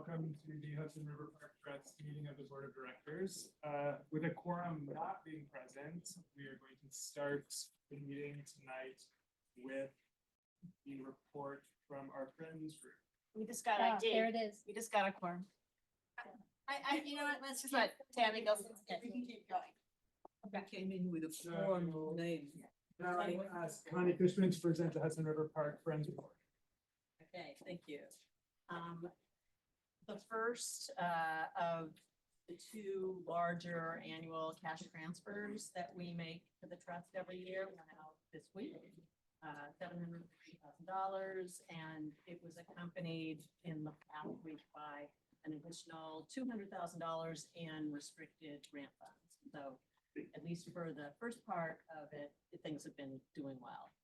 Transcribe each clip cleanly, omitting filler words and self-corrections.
welcome to the Hudson River Park Trust meeting of the Board of Directors. With a quorum not being present, we are going to start the meeting tonight with the report from our friends group. We just got There it is. We just got a quorum. You know what, let's just let Tammy go. We can keep going. I came in with a formal name. Now I will ask Connie Fishman to present the Hudson River Park Friends report. Okay, thank you. The first of the two larger annual cash transfers that we make to the trust every year went out this week. $750,000, and it was accompanied in the past week by an additional $200,000 in restricted grant funds. So at least for the first part of it, things have been doing well.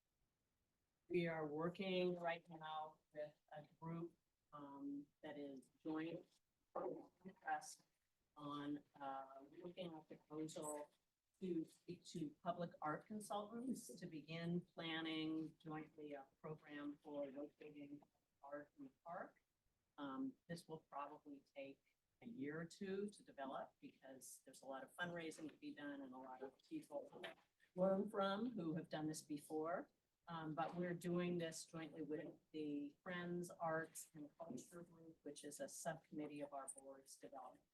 We are working right now with a group that is joint trust on looking at proposal to speak to public art consultants to begin planning jointly a program for locating art in the park. This will probably take a year or two to develop because there's a lot of fundraising to be done and a lot of people to learn from who have done this before. But we're doing this jointly with the Friends, Arts and Culture Group, which is a subcommittee of our board's development.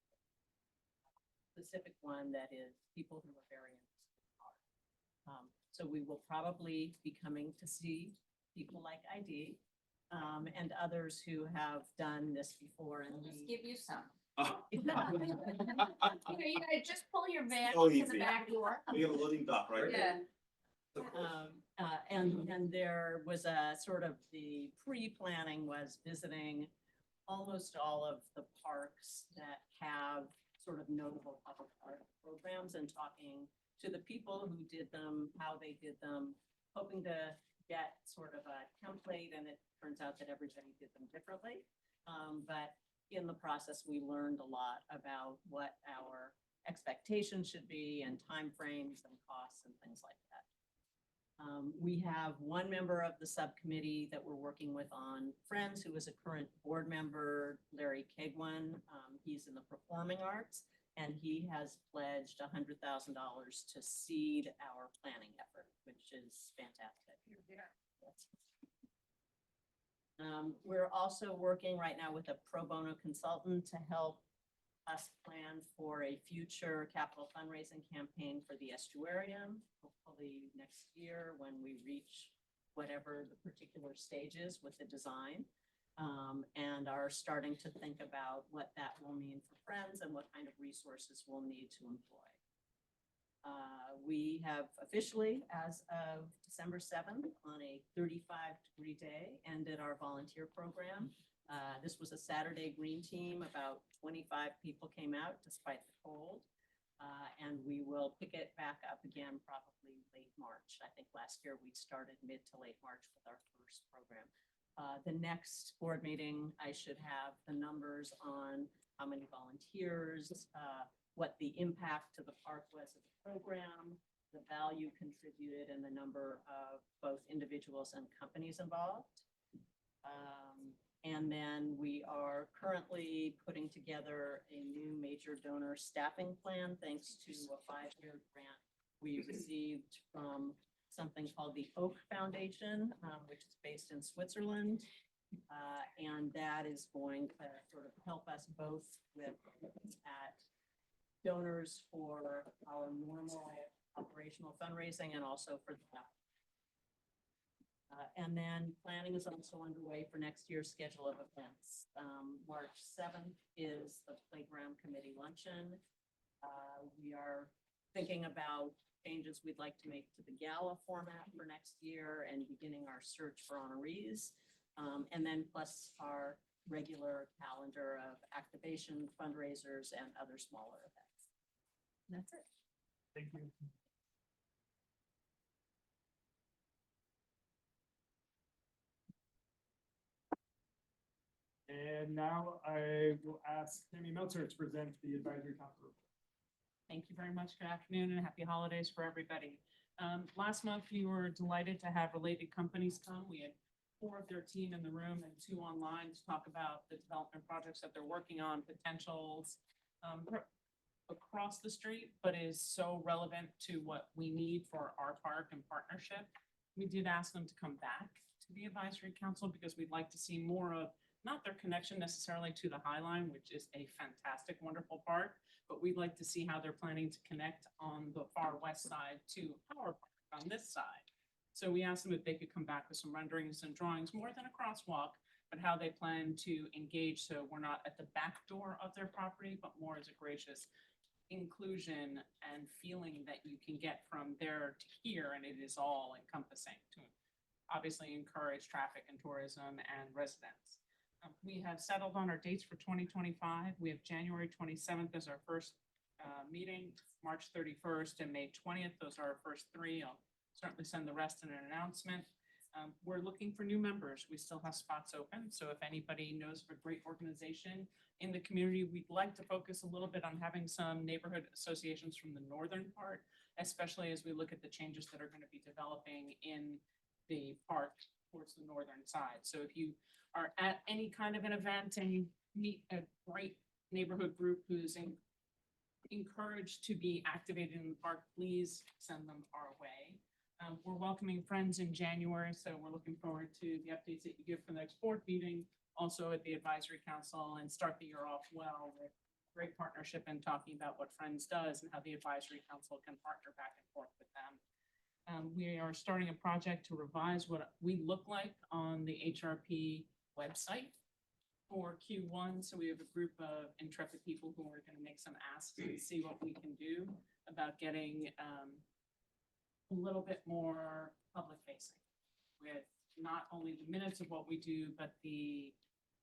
Specific one that is people who are very interested in art. So we will probably be coming to see people like ID and others who have done this before. And Just give you some. Oh. Here, you guys just pull your van So to the easy. back door. We have a loading dock right Yeah. And there was a sort of the pre-planning was visiting almost all of the parks that have sort of notable public art programs and talking to the people who did them, how they did them, hoping to get sort of a template, and it turns out that everybody did them differently. But in the process, we learned a lot about what our expectations should be and timeframes and costs and things like that. We have one member of the subcommittee that we're working with on Friends, who is a current board member, Larry Kegwin. He's in the performing arts, and he has pledged $100,000 to seed our planning effort, which is fantastic. We're also working right now with a pro bono consultant to help us plan for a future capital fundraising campaign for the estuarium, hopefully next year when we reach whatever the particular stage is with the design, and are starting to think about what that will mean for Friends and what kind of resources we'll need to employ. We have officially, as of December 7th, on a 35-degree day, ended our volunteer program. This was a Saturday green team. About 25 people came out despite the cold. And we will pick it back up again probably late March. I think last year we started mid to late March with our first program. The next board meeting, I should have the numbers on how many volunteers, what the impact to the park was of the program, the value contributed, and the number of both individuals and companies involved. And then we are currently putting together a new major donor staffing plan, thanks to a 5-year grant we received from something called the Oak Foundation, which is based in Switzerland. And that is going to sort of help us both with donors for our normal operational fundraising and also for the and then planning is also underway for next year's schedule of events. March 7th is the Playground Committee Luncheon. We are thinking about changes we'd like to make to the gala format for next year and beginning our search for honorees. And then plus our regular calendar of activation, fundraisers, and other smaller events. And that's it. Thank you. And now I will ask Tammy Meltzer to present the advisory council report. Thank you very much. Good afternoon and happy holidays for everybody. Last month, we were delighted to have related companies come. We had 4 of their team in the room and 2 online to talk about the development projects that they're working on, potentials across the street, but is so relevant to what we need for our park and partnership. We did ask them to come back to the advisory council because we'd like to see more of, not their connection necessarily to the High Line, which is a fantastic, wonderful park, but we'd like to see how they're planning to connect on the far west side to our park on this side. So we asked them if they could come back with some renderings and drawings, more than a crosswalk, but how they plan to engage so we're not at the back door of their property, but more as a gracious inclusion and feeling that you can get from there to here, and it is all encompassing to obviously encourage traffic and tourism and residents. We have settled on our dates for 2025. We have January 27th as our first meeting, March 31st and May 20th. Those are our first 3. I'll certainly send the rest in an announcement. We're looking for new members. We still have spots open. So if anybody knows of a great organization in the community, we'd like to focus a little bit on having some neighborhood associations from the northern part, especially as we look at the changes that are going to be developing in the park towards the northern side. So if you are at any kind of an event and you meet a great neighborhood group who's encouraged to be activated in the park, please send them our way. We're welcoming friends in January, so we're looking forward to the updates that you give for the next board meeting, also at the advisory council, and start the year off well with great partnership and talking about what Friends does and how the advisory council can partner back and forth with them. We are starting a project to revise what we look like on the HRP website for Q1. So we have a group of intrepid people who are going to make some asks and see what we can do about getting a little bit more public facing with not only the minutes of what we do, but the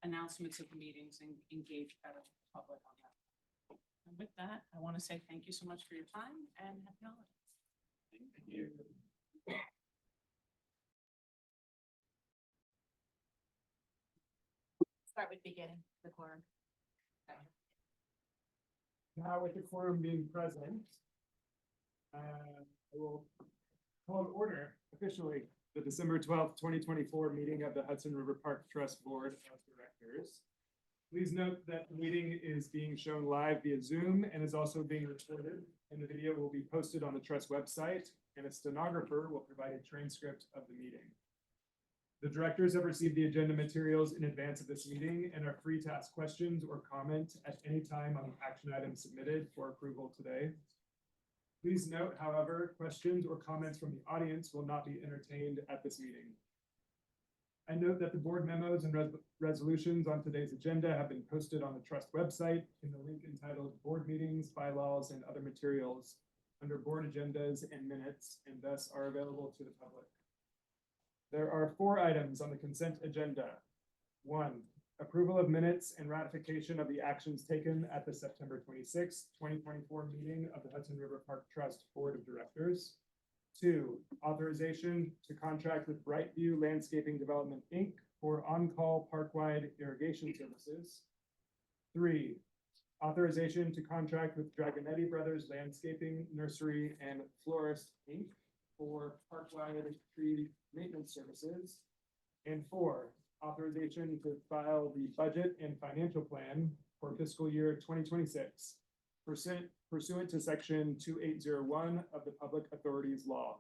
announcements of the meetings and engage better with the public on that. And with that, I want to say thank you so much for your time and happy holidays. Thank you. Start with beginning the quorum. Now with the quorum being present, I will call to order officially the December 12th, 2024 meeting of the Hudson River Park Trust Board of Directors. Please note that the meeting is being shown live via Zoom and is also being recorded, and the video will be posted on the Trust website, and a stenographer will provide a transcript of the meeting. The directors have received the agenda materials in advance of this meeting and are free to ask questions or comment at any time on the action items submitted for approval today. Please note, however, questions or comments from the audience will not be entertained at this meeting. I note that the board memos and resolutions on today's agenda have been posted on the Trust website in the link entitled Board Meetings, Bylaws, and Other Materials under Board Agendas and Minutes, and thus are available to the public. There are 4 items on the consent agenda. 1, approval of minutes and ratification of the actions taken at the September 26, 2024 meeting of the Hudson River Park Trust Board of Directors. 2, authorization to contract with Brightview Landscaping Development, Inc. for on-call park-wide irrigation services. 3, authorization to contract with Dragonetti Brothers Landscaping, Nursery, and Florist, Inc. for park-wide tree maintenance services. And 4, authorization to file the budget and financial plan for fiscal year 2026 pursuant to section 2801 of the Public Authorities Law.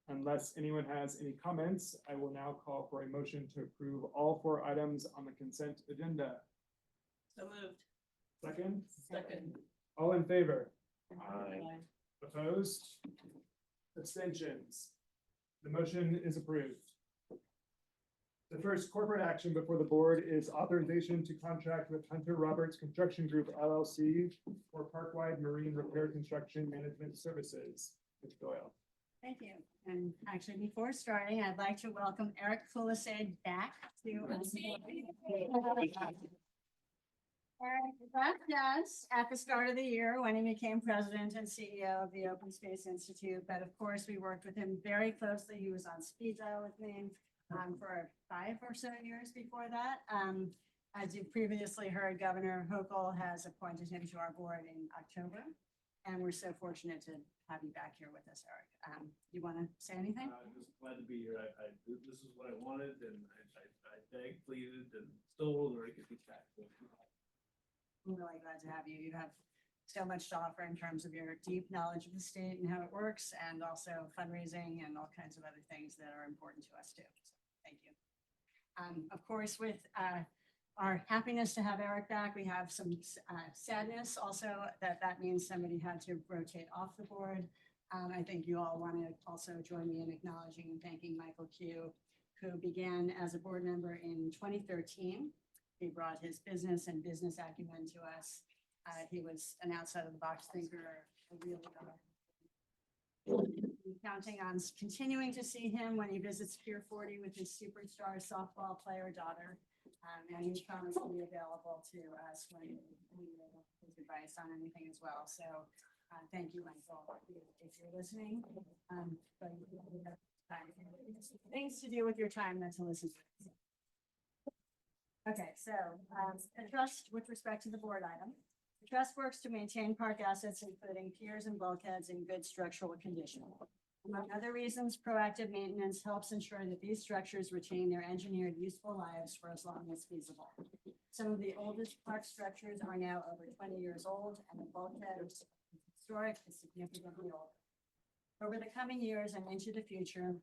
Unless anyone has any comments, I will now call for a motion to approve all 4 items on the consent agenda. So moved. Second? Second. All in favor? Aye. Opposed? Abstentions? The motion is approved. The first corporate action before the board is authorization to contract with Hunter Roberts Construction Group LLC for park-wide marine repair construction management services. Ms. Doyle. Thank you. And actually, before starting, I'd like to welcome Eric Fulisade back to us. Eric left us at the start of the year when he became president and CEO of the Open Space Institute. But of course, we worked with him very closely. He was on speed dial with me for 5 or so years before that. As you previously heard, Governor Hochul has appointed him to our board in October. And we're so fortunate to have you back here with us, Eric. You want to say anything? Just glad to be here. This is what I wanted and I begged, pleaded and stole or it could be back. We're really glad to have you. You have so much to offer in terms of your deep knowledge of the state and how it works, and also fundraising and all kinds of other things that are important to us too. So thank you. Of course, with our happiness to have Eric back, we have some sadness also that means somebody had to rotate off the board. I think you all want to also join me in acknowledging and thanking Michael Q, who began as a board member in 2013. He brought his business and business acumen to us. He was an outside of the box thinker, a real counting on continuing to see him when he visits Pier 40 with his superstar softball player daughter. And he's promised to be available to us when we need his advice on anything as well. So thank you, Michael, if you're listening. But you have things to do with your time than to listen to. Okay, so the trust with respect to the board item. The trust works to maintain park assets, including piers and bulkheads in good structural condition. Among other reasons, proactive maintenance helps ensure that these structures retain their engineered useful lives for as long as feasible. Some of the oldest park structures are now over 20 years old, and the bulkhead is historic is significantly older. Over the coming years and into the future,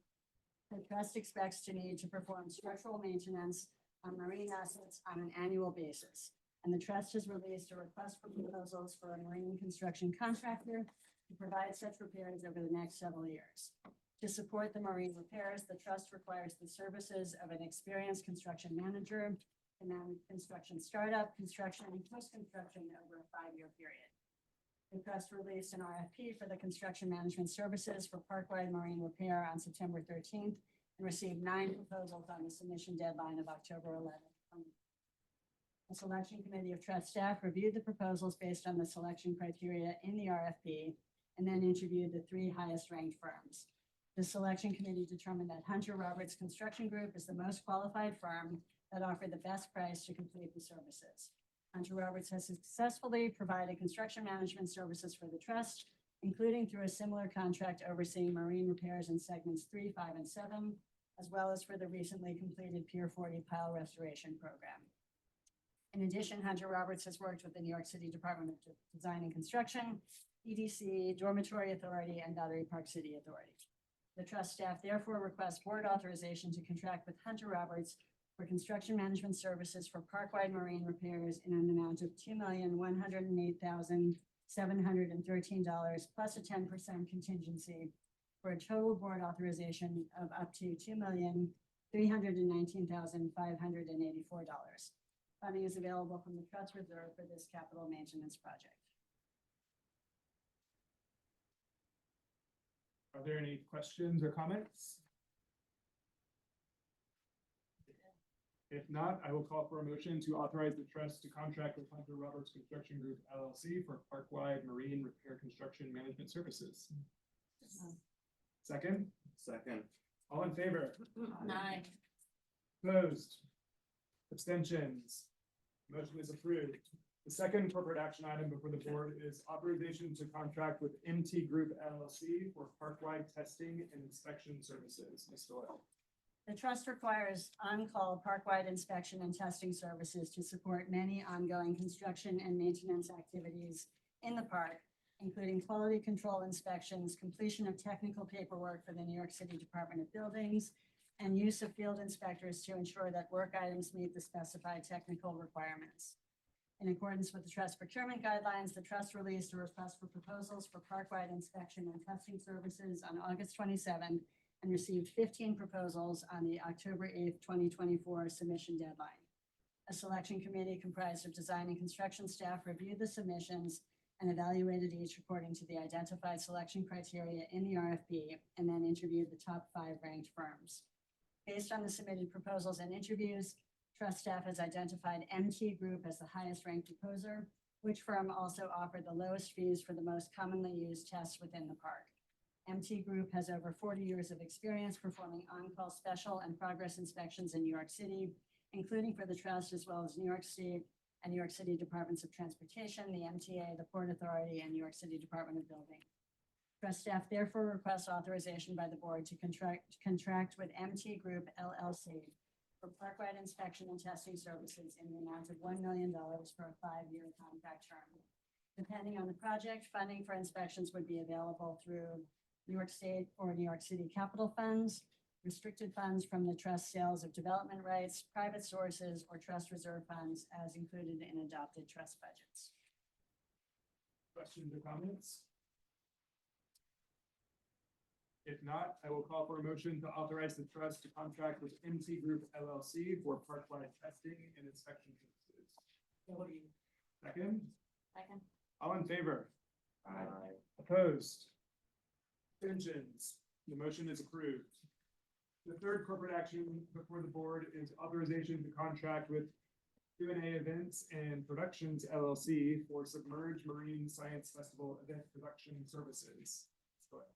the trust expects to need to perform structural maintenance on marine assets on an annual basis. And the trust has released a request for proposals for a marine construction contractor to provide such repairs over the next several years. To support the marine repairs, the trust requires the services of an experienced construction manager to manage construction startup, construction, and post-construction over a 5-year period. The trust released an RFP for the construction management services for park-wide marine repair on September 13th and received 9 proposals on the submission deadline of October 11th. The selection committee of trust staff reviewed the proposals based on the selection criteria in the RFP and then interviewed the 3 highest ranked firms. The selection committee determined that Hunter Roberts Construction Group is the most qualified firm that offered the best price to complete the services. Hunter Roberts has successfully provided construction management services for the trust, including through a similar contract overseeing marine repairs in segments 3, 5, and 7, as well as for the recently completed Pier 40 pile restoration program. In addition, Hunter Roberts has worked with the New York City Department of Design and Construction, EDC, Dormitory Authority, and Battery Park City Authority. The trust staff therefore requests board authorization to contract with Hunter Roberts for construction management services for park-wide marine repairs in an amount of $2,108,713 plus a 10% contingency for a total board authorization of up to $2,319,584. Funding is available from the trust reserve for this capital maintenance project. Are there any questions or comments? If not, I will call for a motion to authorize the trust to contract with Hunter Roberts Construction Group LLC for park-wide marine repair construction management services. Second, Second. all in favor? Aye. Opposed? Abstentions? Motion is approved. The second corporate action item before the board is authorization to contract with MT Group LLC for park-wide testing and inspection services. Ms. Doyle. The trust requires on-call park-wide inspection and testing services to support many ongoing construction and maintenance activities in the park, including quality control inspections, completion of technical paperwork for the New York City Department of Buildings, and use of field inspectors to ensure that work items meet the specified technical requirements. In accordance with the trust procurement guidelines, the trust released a request for proposals for park-wide inspection and testing services on August 27 and received 15 proposals on the October 8th, 2024 submission deadline. A selection committee comprised of design and construction staff reviewed the submissions and evaluated each according to the identified selection criteria in the RFP, and then interviewed the top 5 ranked firms. Based on the submitted proposals and interviews, trust staff has identified MT Group as the highest ranked proposer, which firm also offered the lowest fees for the most commonly used tests within the park. MT Group has over 40 years of experience performing on-call special and progress inspections in New York City, including for the trust as well as New York State, and New York City Departments of Transportation, the MTA, the Port Authority, and New York City Department of Building. Trust staff therefore requests authorization by the board to contract with MT Group LLC for park-wide inspection and testing services in the amount of $1 million for a 5-year contract term. Depending on the project, funding for inspections would be available through New York State or New York City capital funds, restricted funds from the trust sales of development rights, private sources, or trust reserve funds as included in adopted trust budgets. Questions or comments? If not, I will call for a motion to authorize the trust to contract with MT Group LLC for park-wide testing and inspection services. Second, Second. all in favor? Aye. Opposed? Abstentions? The motion is approved. The third corporate action before the board is authorization to contract with Q&A Events and Productions LLC for Submerged Marine Science Festival event production services. Go ahead.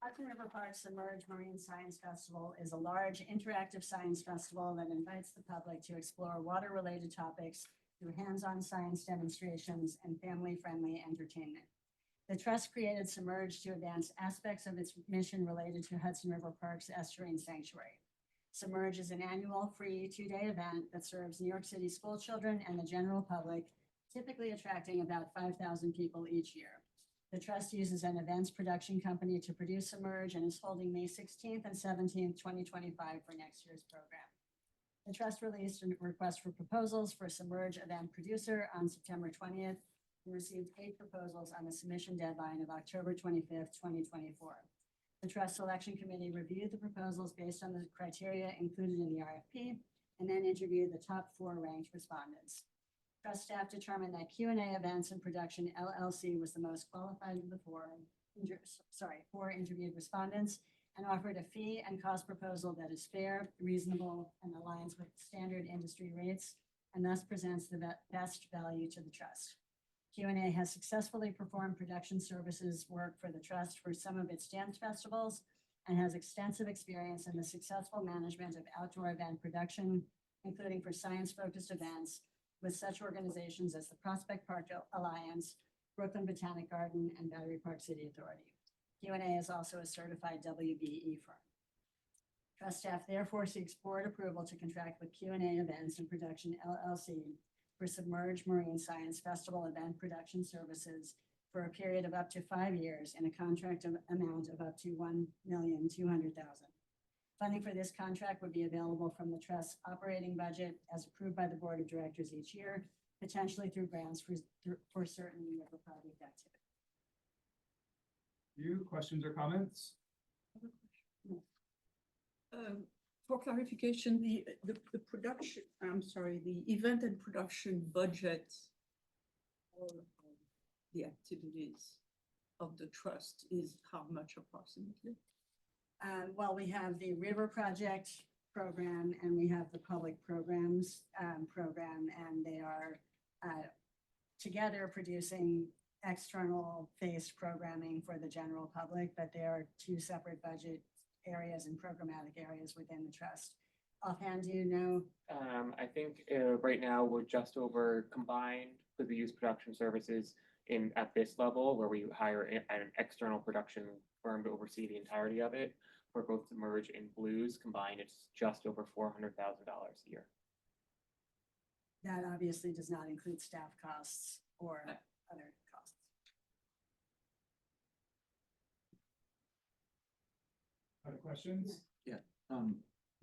Hudson River Park Submerged Marine Science Festival is a large interactive science festival that invites the public to explore water-related topics through hands-on science demonstrations and family-friendly entertainment. The trust created Submerge to advance aspects of its mission related to Hudson River Park's estuarine sanctuary. Submerge is an annual free 2-day event that serves New York City school children and the general public, typically attracting about 5,000 people each year. The trust uses an events production company to produce Submerge and is holding May 16th and 17th, 2025 for next year's program. The trust released a request for proposals for Submerge event producer on September 20th and received 8 proposals on the submission deadline of October 25th, 2024. The trust selection committee reviewed the proposals based on the criteria included in the RFP and then interviewed the top 4 ranked respondents. Trust staff determined that Q&A Events and Production LLC was the most qualified of the 4 interviewed respondents and offered a fee and cost proposal that is fair, reasonable, and aligns with standard industry rates, and thus presents the best value to the trust. Q&A has successfully performed production services work for the trust for some of its dance festivals and has extensive experience in the successful management of outdoor event production, including for science-focused events with such organizations as the Prospect Park Alliance, Brooklyn Botanic Garden, and Battery Park City Authority. Q&A is also a certified WBE firm. Trust staff therefore seeks board approval to contract with Q&A Events and Production LLC for Submerged Marine Science Festival event production services for a period of up to 5 years in a contract amount of up to $1,200,000. Funding for this contract would be available from the trust's operating budget as approved by the board of directors each year, potentially through grants for certain river project activity. You, questions or comments? For clarification, the production, I'm sorry, the event and production budget for the activities of the trust is how much approximately? Well, we have the River Project program and we have the Public Programs program, and they are together producing external faced programming for the general public, but they are 2 separate budget areas and programmatic areas within the trust. Offhand, do you know? I think right now we're just over combined with the youth production services at this level where we hire an external production firm to oversee the entirety of it. For both Submerge and Blues combined, it's just over $400,000 a year. That obviously does not include staff costs or other costs. Other questions?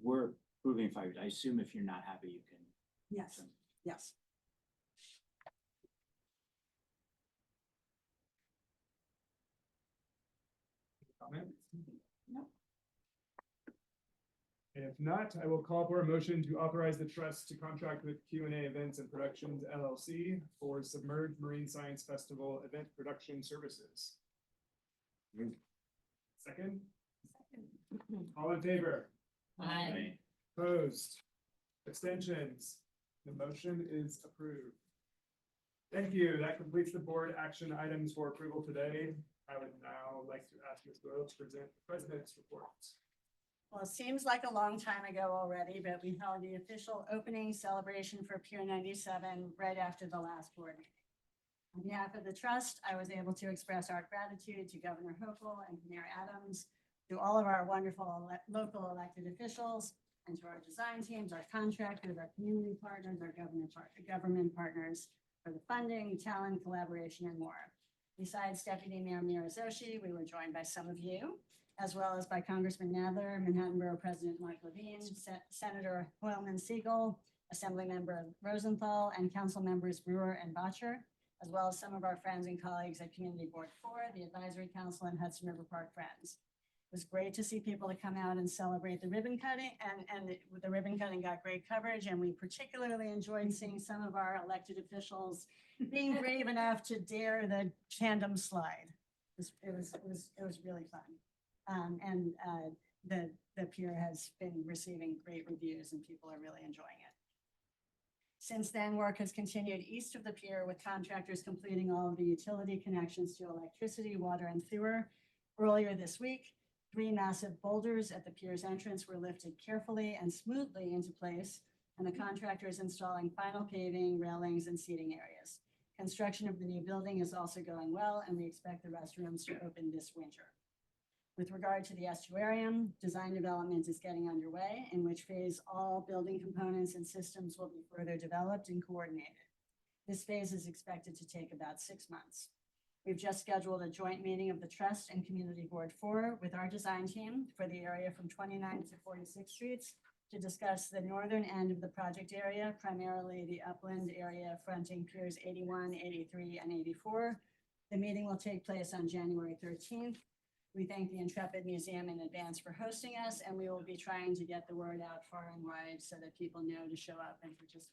We're moving forward. I assume if you're not happy, you can. Yes, yes. Comment? No. If not, I will call for a motion to authorize the trust to contract with Q&A Events and Productions LLC for Submerged Marine Science Festival event production services. Second, all in favor? Aye. Opposed? Abstentions? The motion is approved. Thank you. That completes the board action items for approval today. I would now like to ask Ms. Doyle to present the president's report. Well, it seems like a long time ago already, but we held the official opening celebration for Pier 97 right after the last board meeting. On behalf of the trust, I was able to express our gratitude to Governor Hochul and Mayor Adams, to all of our wonderful local elected officials, and to our design teams, our contractors, our community partners, our government partners for the funding, talent, collaboration, and more. Besides Deputy Mayor Mirazoshi, we were joined by some of you, as well as by Congressman Nadler, Manhattan Borough President Mark Levine, Senator Hoylman Siegel, Assembly Member Rosenthal, and Council Members Brewer and Botcher, as well as some of our friends and colleagues at Community Board 4, the Advisory Council, and Hudson River Park Friends. It was great to see people to come out and celebrate the ribbon cutting, and the ribbon cutting got great coverage, and we particularly enjoyed seeing some of our elected officials being brave enough to dare the tandem slide. It was really fun. The pier has been receiving great reviews and people are really enjoying it. Since then, work has continued east of the pier with contractors completing all of the utility connections to electricity, water, and sewer. Earlier this week, 3 massive boulders at the pier's entrance were lifted carefully and smoothly into place, and the contractor is installing final paving, railings, and seating areas. Construction of the new building is also going well, and we expect the restrooms to open this winter. With regard to the estuarium, design development is getting underway, in which phase all building components and systems will be further developed and coordinated. This phase is expected to take about 6 months. We've just scheduled a joint meeting of the Trust and Community Board 4 with our design team for the area from 29th to 46th Streets to discuss the northern end of the project area, primarily the upland area fronting Piers 81, 83, and 84. The meeting will take place on January 13th. We thank the Intrepid Museum in advance for hosting us, and we will be trying to get the word out far and wide so that people know to show up and participate.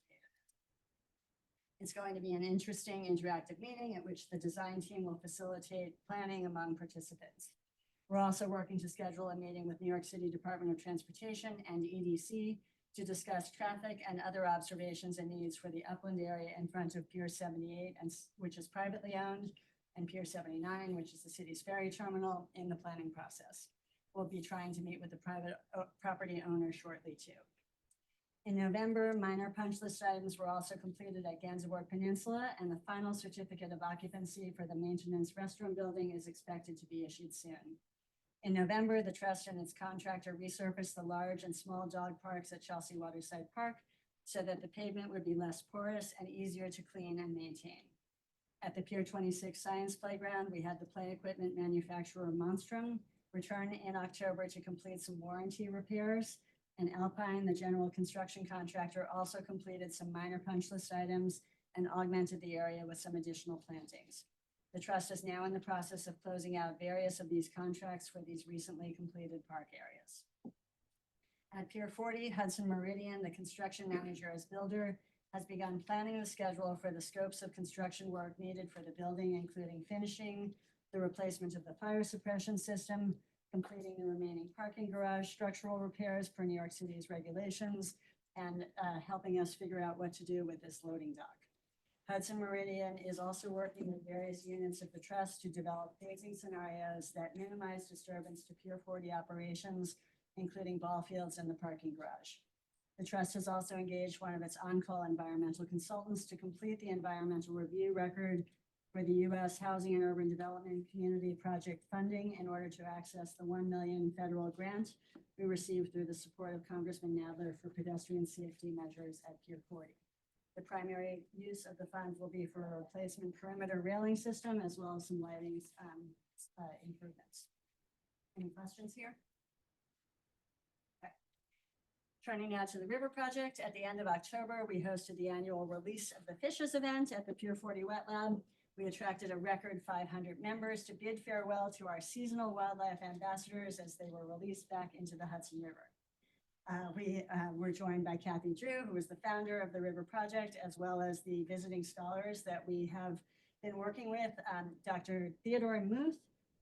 It's going to be an interesting interactive meeting at which the design team will facilitate planning among participants. We're also working to schedule a meeting with New York City Department of Transportation and EDC to discuss traffic and other observations and needs for the upland area in front of Pier 78, which is privately owned, and Pier 79, which is the city's ferry terminal, in the planning process. We'll be trying to meet with the private property owner shortly too. In November, minor punch list items were also completed at Gansevoort Peninsula, and the final certificate of occupancy for the maintenance restroom building is expected to be issued soon. In November, the trust and its contractor resurfaced the large and small dog parks at Chelsea Waterside Park so that the pavement would be less porous and easier to clean and maintain. At the Pier 26 Science Playground, we had the play equipment manufacturer Monstrum return in October to complete some warranty repairs. And Alpine, the general construction contractor, also completed some minor punch list items and augmented the area with some additional plantings. The trust is now in the process of closing out various of these contracts for these recently completed park areas. At Pier 40, Hudson Meridian, the construction manager as builder, has begun planning the schedule for the scopes of construction work needed for the building, including finishing, the replacement of the fire suppression system, completing the remaining parking garage, structural repairs per New York City's regulations, and helping us figure out what to do with this loading dock. Hudson Meridian is also working with various units of the trust to develop phasing scenarios that minimize disturbance to Pier 40 operations, including ball fields and the parking garage. The trust has also engaged one of its on-call environmental consultants to complete the environmental review record for the U.S. Housing and Urban Development Community Project funding in order to access the $1 million federal grant we received through the support of Congressman Nadler for pedestrian safety measures at Pier 40. The primary use of the funds will be for a replacement perimeter railing system as well as some lighting improvements. Any questions here? Okay. Turning now to the river project, at the end of October, we hosted the annual Release of the Fishes event at the Pier 40 Wet Lab. We attracted a record 500 members to bid farewell to our seasonal wildlife ambassadors as they were released back into the Hudson River. We were joined by Kathy Drew, who is the founder of the River Project, as well as the visiting scholars that we have been working with, Dr. Theodore Muth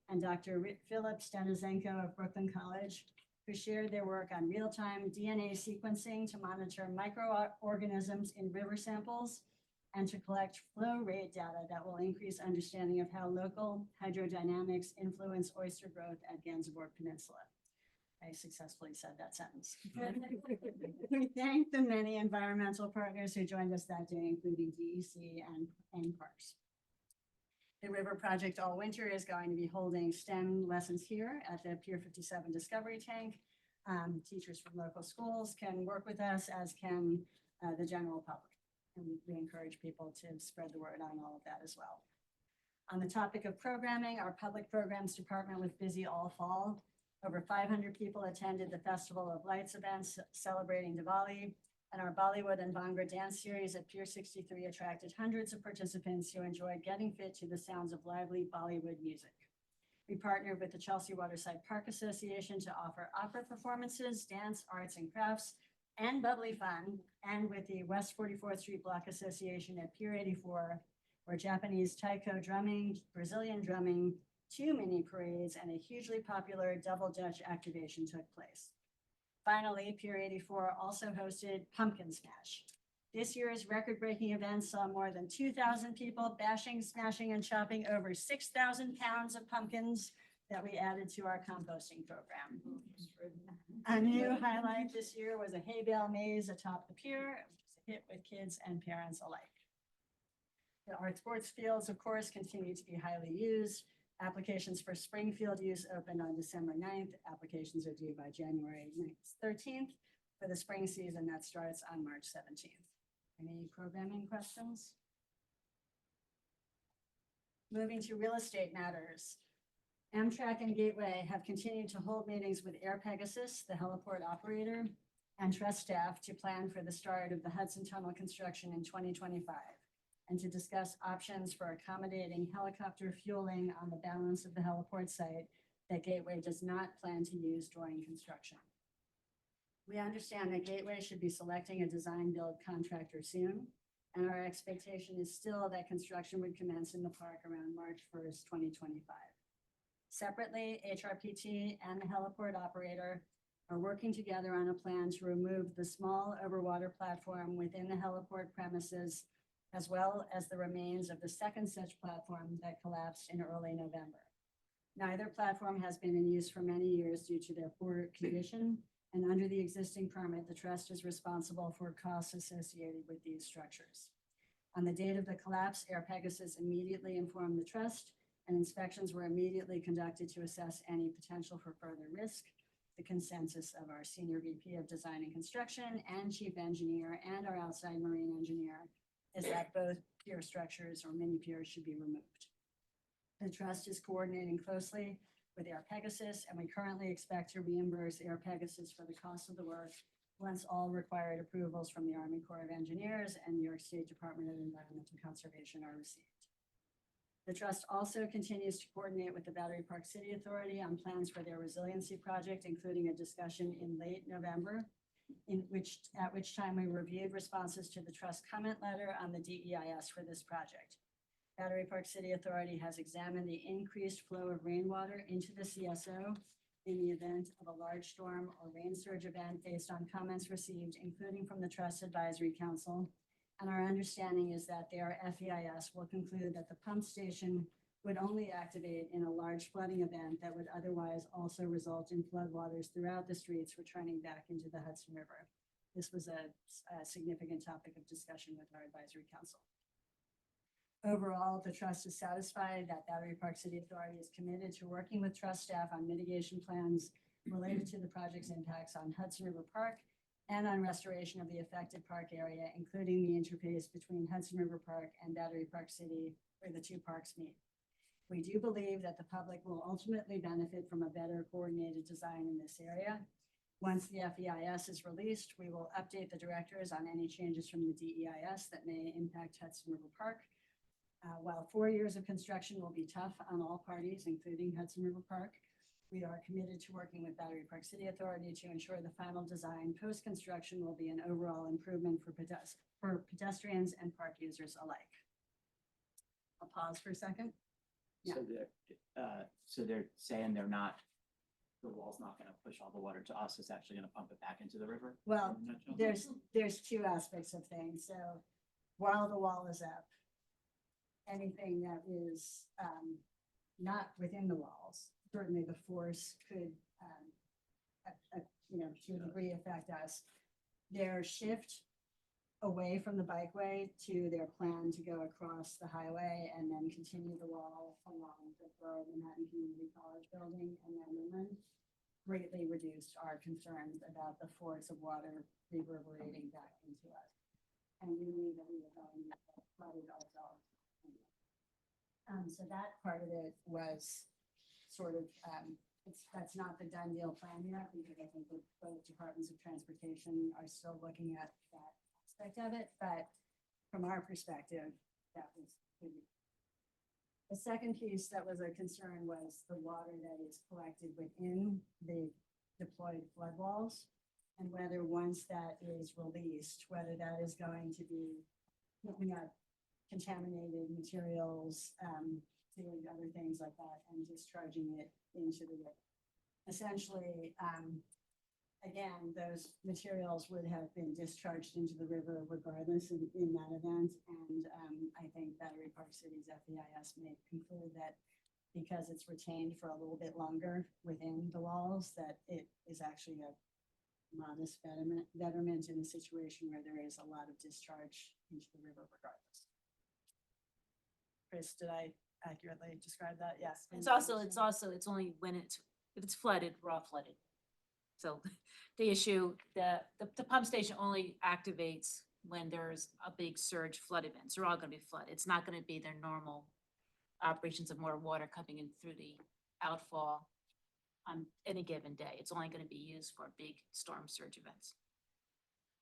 and Dr. Philip Stanizenko of Brooklyn College, who shared their work on real-time DNA sequencing to monitor microorganisms in river samples and to collect flow rate data that will increase understanding of how local hydrodynamics influence oyster growth at Gansevoort Peninsula. I successfully said that sentence. We thank the many environmental partners who joined us that day, including DEC and Parks. The River Project all winter is going to be holding STEM lessons here at the Pier 57 Discovery Tank. Teachers from local schools can work with us, as can the general public. And we encourage people to spread the word on all of that as well. On the topic of programming, our public programs department was busy all fall. Over 500 people attended the Festival of Lights events celebrating Diwali, and our Bollywood and Bhangra dance series at Pier 63 attracted hundreds of participants who enjoyed getting fit to the sounds of lively Bollywood music. We partnered with the Chelsea Waterside Park Association to offer opera performances, dance, arts and crafts, and bubbly fun, and with the West 44th Street Block Association at Pier 84, where Japanese taiko drumming, Brazilian drumming, 2 mini parades, and a hugely popular double Dutch activation took place. Finally, Pier 84 also hosted Pumpkin Smash. This year's record-breaking event saw more than 2,000 people bashing, smashing, and chopping over 6,000 pounds of pumpkins that we added to our composting program. A new highlight this year was a hay bale maze atop the pier, which was a hit with kids and parents alike. Our sports fields, of course, continue to be highly used. Applications for Springfield use opened on December 9th. Applications are due by January 13th for the spring season that starts on March 17th. Any programming questions? Moving to real estate matters. Amtrak and Gateway have continued to hold meetings with Air Pegasus, the heliport operator, and trust staff to plan for the start of the Hudson Tunnel construction in 2025. And to discuss options for accommodating helicopter fueling on the balance of the heliport site that Gateway does not plan to use during construction. We understand that Gateway should be selecting a design build contractor soon, and our expectation is still that construction would commence in the park around March 1st, 2025. Separately, HRPT and the heliport operator are working together on a plan to remove the small overwater platform within the heliport premises, as well as the remains of the second such platform that collapsed in early November. Neither platform has been in use for many years due to their poor condition, and under the existing permit, the trust is responsible for costs associated with these structures. On the date of the collapse, Air Pegasus immediately informed the trust, and inspections were immediately conducted to assess any potential for further risk. The consensus of our Senior VP of Design and Construction and Chief Engineer and our outside marine engineer is that both pier structures or mini piers should be removed. The trust is coordinating closely with Air Pegasus, and we currently expect to reimburse Air Pegasus for the cost of the work once all required approvals from the Army Corps of Engineers and New York State Department of Environmental Conservation are received. The trust also continues to coordinate with the Battery Park City Authority on plans for their resiliency project, including a discussion in late November, at which time we reviewed responses to the trust comment letter on the DEIS for this project. Battery Park City Authority has examined the increased flow of rainwater into the CSO in the event of a large storm or rain surge event based on comments received, including from the Trust Advisory Council. And our understanding is that their FEIS will conclude that the pump station would only activate in a large flooding event that would otherwise also result in floodwaters throughout the streets returning back into the Hudson River. This was a significant topic of discussion with our advisory council. Overall, the trust is satisfied that Battery Park City Authority is committed to working with trust staff on mitigation plans related to the project's impacts on Hudson River Park and on restoration of the affected park area, including the interface between Hudson River Park and Battery Park City, where the two parks meet. We do believe that the public will ultimately benefit from a better coordinated design in this area. Once the FEIS is released, we will update the directors on any changes from the DEIS that may impact Hudson River Park. While 4 years of construction will be tough on all parties, including Hudson River Park, we are committed to working with Battery Park City Authority to ensure the final design post-construction will be an overall improvement for pedestrians and park users alike. I'll pause for a second. Yeah. So they're saying the wall's not gonna push all the water to us, it's actually gonna pump it back into the river? Well, there's two aspects of things. So while the wall is up, anything that is not within the walls, certainly the force could you know, to a degree affect us. Their shift away from the bikeway to their plan to go across the highway and then continue the wall along the Manhattan Community College building and then inland greatly reduced our concerns about the force of water reverberating back into us. And we knew that we were going to get flooded ourselves. So that part of it was sort of, that's not the done deal plan yet, because I think that both departments of transportation are still looking at that aspect of it, but from our perspective, that was pretty. The second piece that was a concern was the water that is collected within the deployed flood walls, and whether once that is released, whether that is going to be picking up contaminated materials, doing other things like that, and discharging it into the river. Essentially, again, those materials would have been discharged into the river regardless in that event. And I think Battery Park City's FEIS may conclude that because it's retained for a little bit longer within the walls, that it is actually a modest betterment in a situation where there is a lot of discharge into the river regardless. Chris, did I accurately describe that? Yes. It's only when if it's flooded, raw flooded. So the issue, the pump station only activates when there's a big surge flood events. They're all gonna be flooded. It's not gonna be their normal operations of more water coming in through the outfall on any given day. It's only gonna be used for big storm surge events.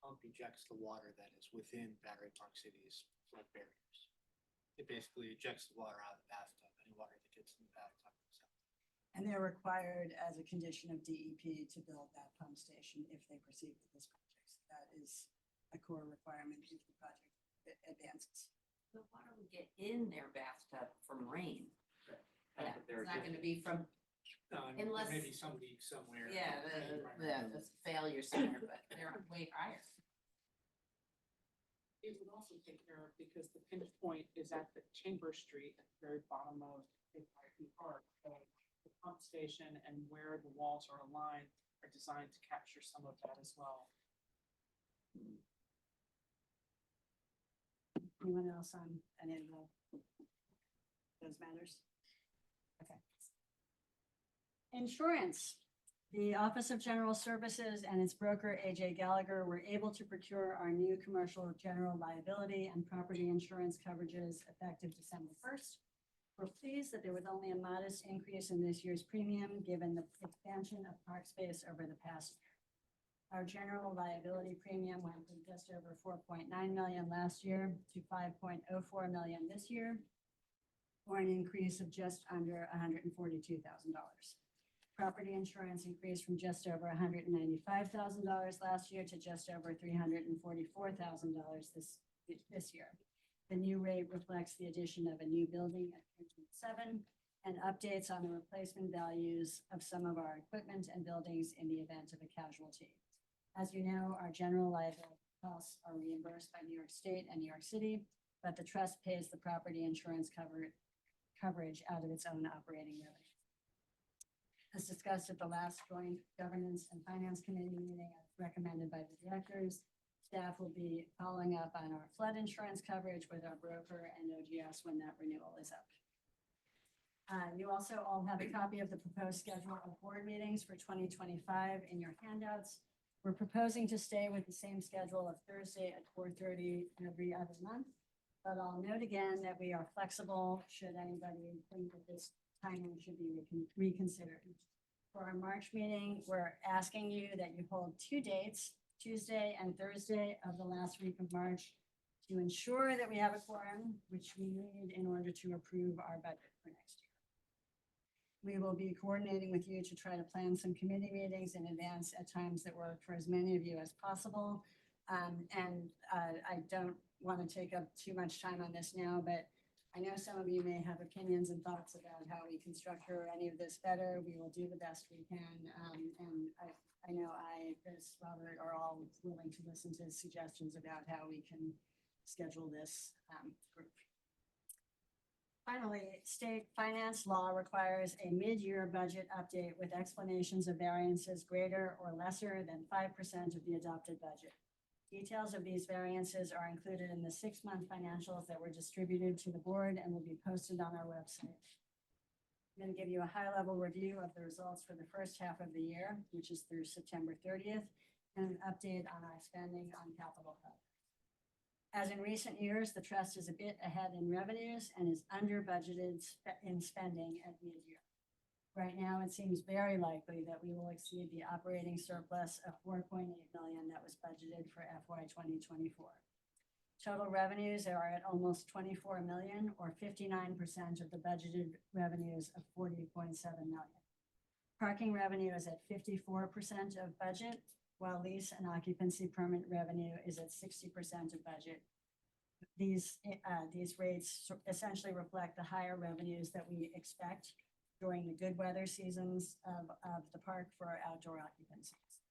Pump ejects the water that is within Battery Park City's flood barriers. It basically ejects the water out of the bathtub, any water that gets in the bathtub. And they're required as a condition of DEP to build that pump station if they proceed with this project. So that is a core requirement if the project advances. The water would get in their bathtub from rain. Yeah, But they're it's not just- gonna be from, Unless- Maybe somebody somewhere. yeah, the failure center, but they're way higher. It would also take care of, because the pinch point is at the Chamber Street, at the very bottom of Pier. So the pump station and where the walls are aligned are designed to capture some of that as well. Anyone else on any of those matters? Okay. Insurance. The Office of General Services and its broker, AJ Gallagher, were able to procure our new commercial general liability and property insurance coverages effective December 1st. We're pleased that there was only a modest increase in this year's premium, given the expansion of park space over the past year. Our general liability premium went from just over 4.9 million last year to 5.04 million this year, or an increase of just under $142,000. Property insurance increased from just over $195,000 last year to just over $344,000 this year. The new rate reflects the addition of a new building at 7 and updates on the replacement values of some of our equipment and buildings in the event of a casualty. As you know, our general liability costs are reimbursed by New York State and New York City, but the trust pays the property insurance coverage out of its own operating revenue. As discussed at the last joint governance and finance committee meeting, as recommended by the directors, staff will be following up on our flood insurance coverage with our broker and OGS when that renewal is up. You also all have a copy of the proposed schedule of board meetings for 2025 in your handouts. We're proposing to stay with the same schedule of Thursday at 4:30 every other month, but I'll note again that we are flexible should anybody think that this timing should be reconsidered. For our March meeting, we're asking you that you hold 2 dates, Tuesday and Thursday of the last week of March, to ensure that we have a quorum, which we need in order to approve our budget for next year. We will be coordinating with you to try to plan some committee meetings in advance at times that work for as many of you as possible. I don't want to take up too much time on this now, but I know some of you may have opinions and thoughts about how we can structure any of this better. We will do the best we can. And I know as Robert, are all willing to listen to suggestions about how we can schedule this group. Finally, state finance law requires a mid-year budget update with explanations of variances greater or lesser than 5% of the adopted budget. Details of these variances are included in the 6-month financials that were distributed to the board and will be posted on our website. I'm going to give you a high-level review of the results for the first half of the year, which is through September 30th, and an update on our spending on capital projects. As in recent years, the trust is a bit ahead in revenues and is under budgeted in spending at mid-year. Right now, it seems very likely that we will exceed the operating surplus of $4.8 million that was budgeted for FY 2024. Total revenues are at almost $24 million, or 59% of the budgeted revenues of $40.7 million. Parking revenue is at 54% of budget, while lease and occupancy permit revenue is at 60% of budget. These rates essentially reflect the higher revenues that we expect during the good weather seasons of the park for our outdoor occupancies.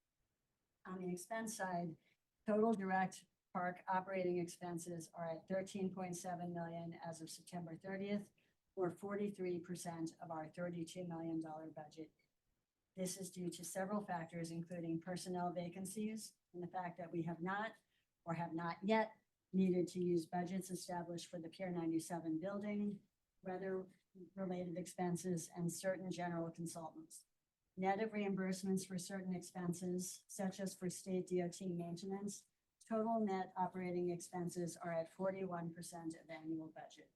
On the expense side, total direct park operating expenses are at $13.7 million as of September 30th, or 43% of our $32 million budget. This is due to several factors, including personnel vacancies and the fact that we have not yet needed to use budgets established for the Pier 97 building, weather-related expenses, and certain general consultants. Net of reimbursements for certain expenses, such as for state DOT maintenance, total net operating expenses are at 41% of annual budget.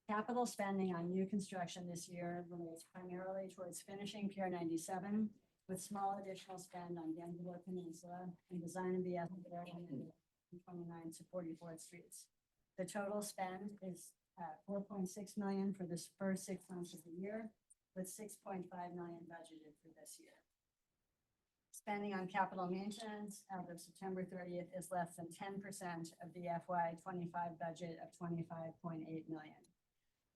Capital spending on new construction this year relates primarily towards finishing Pier 97, with small additional spend on Denver Peninsula and design of the area in 29 to 44th Streets. The total spend is $4.6 million for the first 6 months of the year, with $6.5 million budgeted for this year. Spending on capital maintenance as of September 30th is less than 10% of the FY 25 budget of $25.8 million.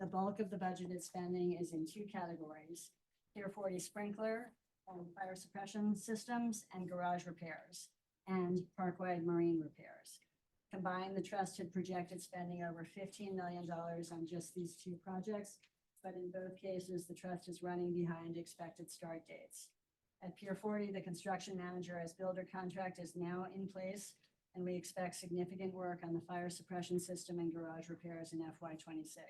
The bulk of the budgeted spending is in 2 categories: Pier 40 sprinkler and fire suppression systems and garage repairs, and park-wide marine repairs. Combined, the trust had projected spending over $15 million on just these 2 projects, but in both cases, the trust is running behind expected start dates. At Pier 40, the construction manager as builder contract is now in place, and we expect significant work on the fire suppression system and garage repairs in FY 26.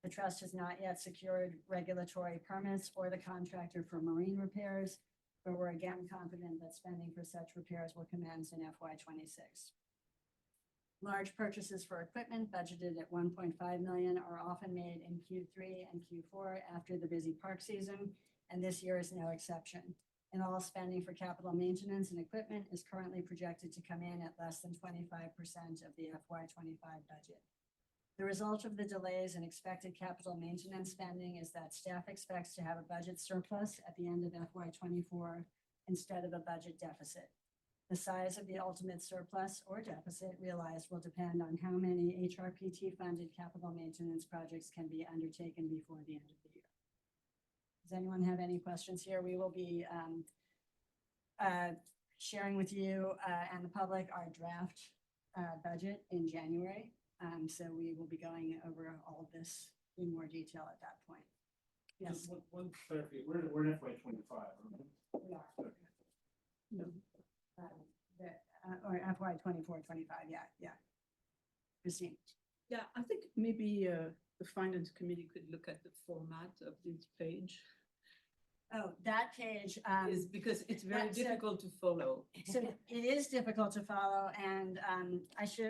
The trust has not yet secured regulatory permits or the contractor for marine repairs, but we're again confident that spending for such repairs will commence in FY 26. Large purchases for equipment budgeted at $1.5 million are often made in Q3 and Q4 after the busy park season, and this year is no exception. And all spending for capital maintenance and equipment is currently projected to come in at less than 25% of the FY 25 budget. The result of the delays in expected capital maintenance spending is that staff expects to have a budget surplus at the end of FY 24 instead of a budget deficit. The size of the ultimate surplus or deficit realized will depend on how many HRPT-funded capital maintenance projects can be undertaken before the end of the year. Does anyone have any questions here? We will be sharing with you and the public our draft budget in January. So we will be going over all of this in more detail at that point. Yes, Just one clarification, we're in FY 25, right? we are. Or FY 24, 25, yeah. Christine? Yeah, I think maybe the finance committee could look at the format of this page. Oh, that page. Is because it's very that's a- difficult to follow. So it is difficult to follow, and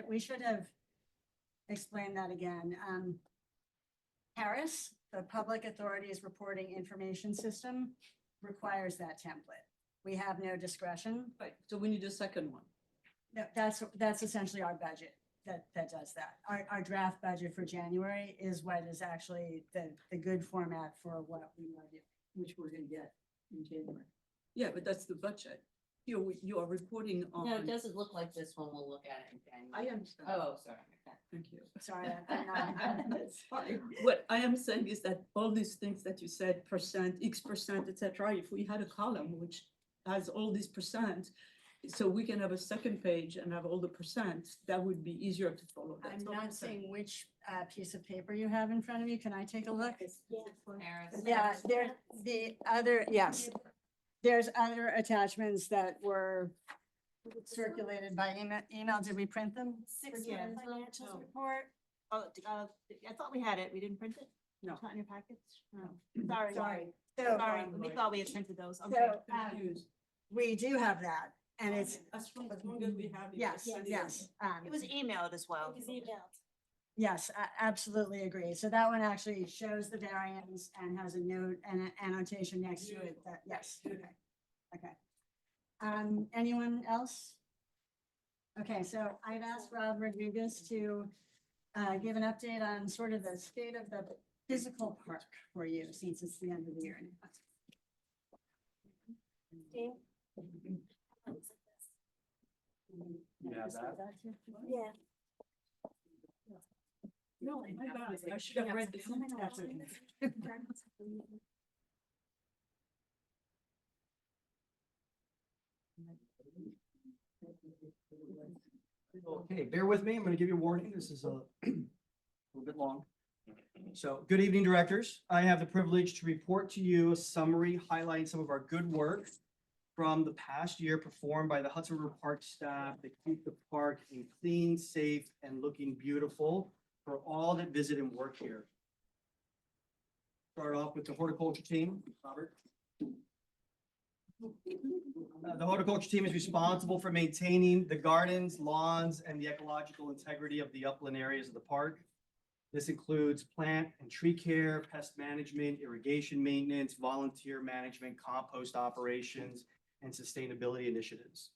we should have explained that again. Harris, the Public Authorities Reporting Information System, requires that template. We have no discretion. Right, so we need a second one. That's essentially our budget that does that. Our draft budget for January is what is actually the good format for what we want to do, which we're gonna get in January. Yeah, but that's the budget. You are reporting on. No, it doesn't look like this one. We'll look at it in January. I understand. Oh, sorry. Okay. Thank you. Sorry, I'm not. Sorry. What I am saying is that all these things that you said, percent, X%, etc., if we had a column which has all these percent, so we can have a second page and have all the percent, that would be easier to follow. That's I'm all not saying. saying which piece of paper you have in front of you. Can I take a look? Paris. Yeah, there's the other, yes. There's other attachments that were circulated by email. Did we print them? Yeah. Financials report. Oh, I thought we had it. We didn't print it? No. It's not in your packets? No. Sorry. So, Sorry, we thought we had printed those. Okay. So, we do have that and it's, As long as we have it. yes, send it yes. It was emailed as well. Yes, I absolutely agree. So that one actually shows the variance and has a note and an annotation next to it that, yes, okay, okay. Anyone else? Okay, so I've asked Rob Rodriguez to give an update on sort of the state of the physical park for you, since it's the end of the year. Yeah. No, my bad. I should have read this. That's okay. Okay, bear with me. I'm going to give you a warning. This is a little bit long. So, good evening, directors. I have the privilege to report to you a summary highlighting some of our good work from the past year performed by the Hudson River Park staff to keep the park in clean, safe, and looking beautiful for all that visit and work here. Start off with the horticulture team, Robert. The horticulture team is responsible for maintaining the gardens, lawns, and the ecological integrity of the upland areas of the park. This includes plant and tree care, pest management, irrigation maintenance, volunteer management, compost operations, and sustainability initiatives.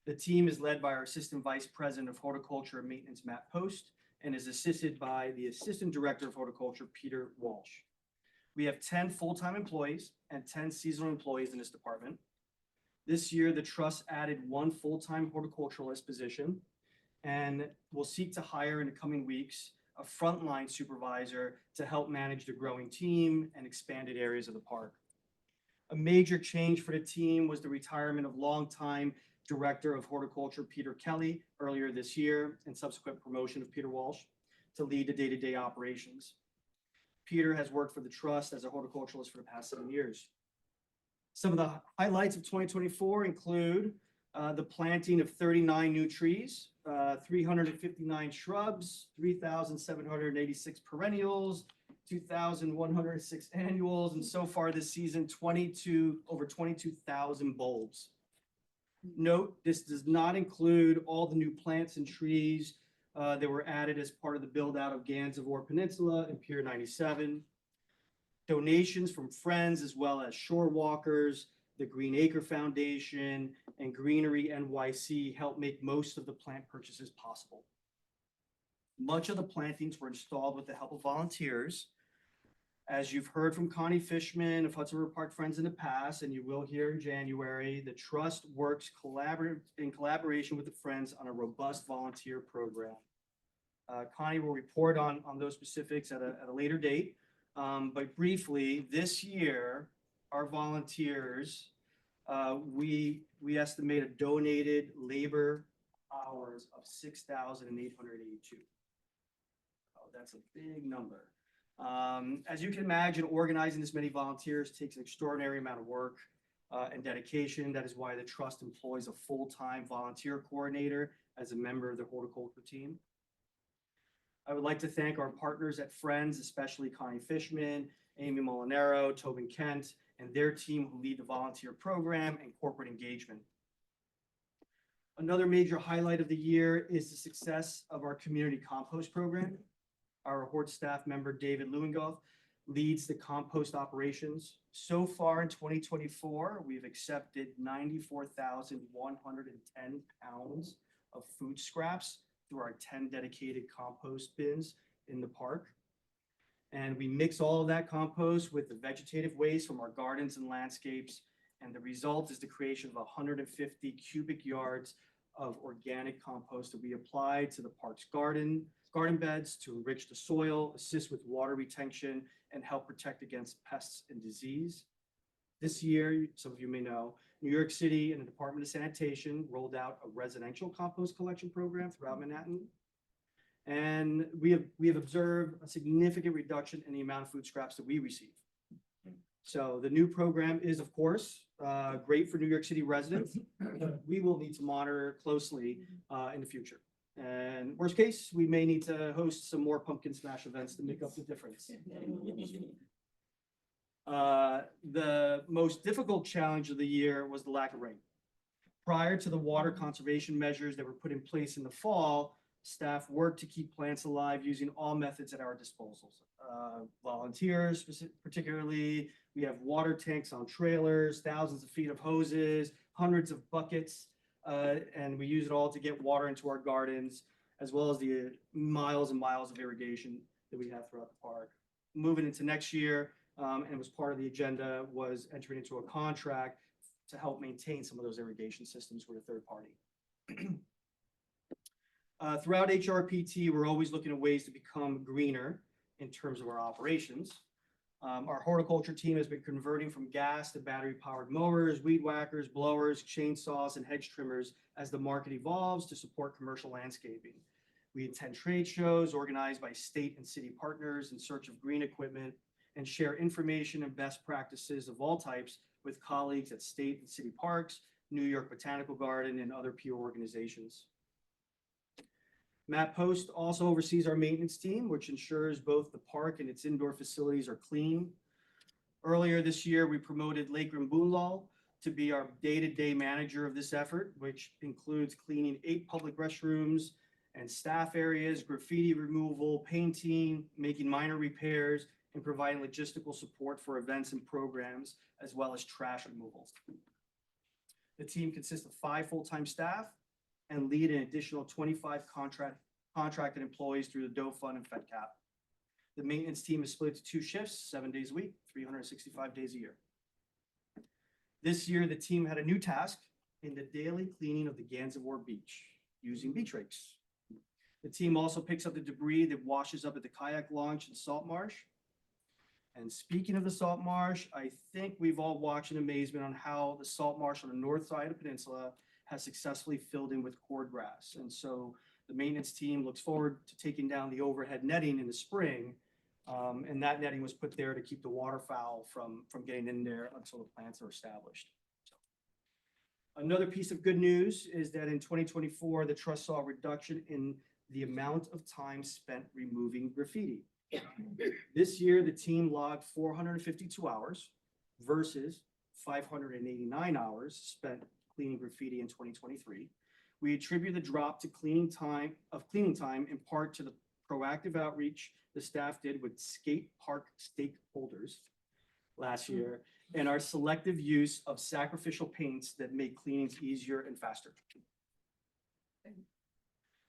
The team is led by our Assistant Vice President of Horticulture and Maintenance, Matt Post, and is assisted by the Assistant Director of Horticulture, Peter Walsh. We have 10 full-time employees and 10 seasonal employees in this department. This year, the trust added 1 full-time horticulturalist position and will seek to hire in the coming weeks a frontline supervisor to help manage the growing team and expanded areas of the park. A major change for the team was the retirement of longtime Director of Horticulture, Peter Kelly, earlier this year, and subsequent promotion of Peter Walsh to lead the day-to-day operations. Peter has worked for the trust as a horticulturalist for the past 7 years. Some of the highlights of 2024 include the planting of 39 new trees, 359 shrubs, 3,786 perennials, 2,106 annuals, and so far this season, over 22,000 bulbs. Note, this does not include all the new plants and trees that were added as part of the build out of Gansevoort Peninsula and Pier 97. Donations from friends as well as shore walkers, the Green Acre Foundation, and Greenery NYC helped make most of the plant purchases possible. Much of the plantings were installed with the help of volunteers. As you've heard from Connie Fishman of Hudson River Park Friends in the past, and you will hear in January, the trust works in collaboration with the Friends on a robust volunteer program. Connie will report on those specifics at a later date. But briefly, this year, our volunteers, we estimate a donated labor hours of 6,882. Oh, that's a big number. As you can imagine, organizing this many volunteers takes an extraordinary amount of work and dedication. That is why the trust employs a full-time volunteer coordinator as a member of the horticulture team. I would like to thank our partners at Friends, especially Connie Fishman, Amy Molinaro, Tobin Kent, and their team who lead the volunteer program and corporate engagement. Another major highlight of the year is the success of our community compost program. Our Hort staff member, David Lewingoff, leads the compost operations. So far in 2024, we've accepted 94,110 pounds of food scraps through our 10 dedicated compost bins in the park. And we mix all of that compost with the vegetative waste from our gardens and landscapes. And the result is the creation of 150 cubic yards of organic compost that we apply to the park's garden beds to enrich the soil, assist with water retention, and help protect against pests and disease. This year, some of you may know, New York City and the Department of Sanitation rolled out a residential compost collection program throughout Manhattan. And we have observed a significant reduction in the amount of food scraps that we receive. So the new program is, of course, great for New York City residents. But we will need to monitor closely in the future. And worst case, we may need to host some more pumpkin smash events to make up the difference. The most difficult challenge of the year was the lack of rain. Prior to the water conservation measures that were put in place in the fall, staff worked to keep plants alive using all methods at our disposal. Volunteers, particularly, we have water tanks on trailers, thousands of feet of hoses, hundreds of buckets, and we use it all to get water into our gardens, as well as the miles and miles of irrigation that we have throughout the park. Moving into next year, and was part of the agenda, was entering into a contract to help maintain some of those irrigation systems with a third party. Throughout HRPT, we're always looking at ways to become greener in terms of our operations. Our horticulture team has been converting from gas to battery-powered mowers, weed whackers, blowers, chainsaws, and hedge trimmers as the market evolves to support commercial landscaping. We attend trade shows organized by state and city partners in search of green equipment and share information and best practices of all types with colleagues at state and city parks, New York Botanical Garden, and other Pier organizations. Matt Post also oversees our maintenance team, which ensures both the park and its indoor facilities are clean. Earlier this year, we promoted Lakram Bunlal to be our day-to-day manager of this effort, which includes cleaning 8 public restrooms and staff areas, graffiti removal, painting, making minor repairs, and providing logistical support for events and programs, as well as trash removal. The team consists of 5 full-time staff and lead an additional 25 contracted employees through the Doe Fund and FedCap. The maintenance team is split to 2 shifts, 7 days a week, 365 days a year. This year, the team had a new task in the daily cleaning of the Gansevoort Beach using beach rakes. The team also picks up the debris that washes up at the kayak launch and salt marsh. And speaking of the salt marsh, I think we've all watched in amazement on how the salt marsh on the north side of the peninsula has successfully filled in with cordgrass. And so the maintenance team looks forward to taking down the overhead netting in the spring. And that netting was put there to keep the waterfowl from getting in there until the plants are established. Another piece of good news is that in 2024, the trust saw a reduction in the amount of time spent removing graffiti. This year, the team logged 452 hours versus 589 hours spent cleaning graffiti in 2023. We attribute the drop to cleaning time in part to the proactive outreach the staff did with skate park stakeholders last year and our selective use of sacrificial paints that make cleanings easier and faster.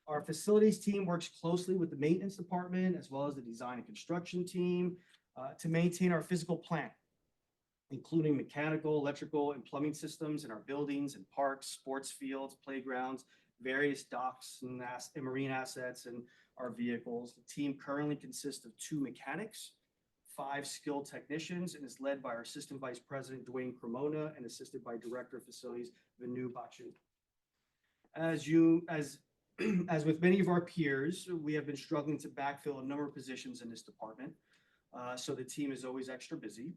Our facilities team works closely with the maintenance department as well as the design and construction team to maintain our physical plant, including mechanical, electrical, and plumbing systems in our buildings and parks, sports fields, playgrounds, various docks and marine assets, and our vehicles. The team currently consists of 2 mechanics, 5 skilled technicians, and is led by our Assistant Vice President, Dwayne Cremona, and assisted by Director of Facilities, Vinu Bachu. As with many of our peers, we have been struggling to backfill a number of positions in this department, so the team is always extra busy.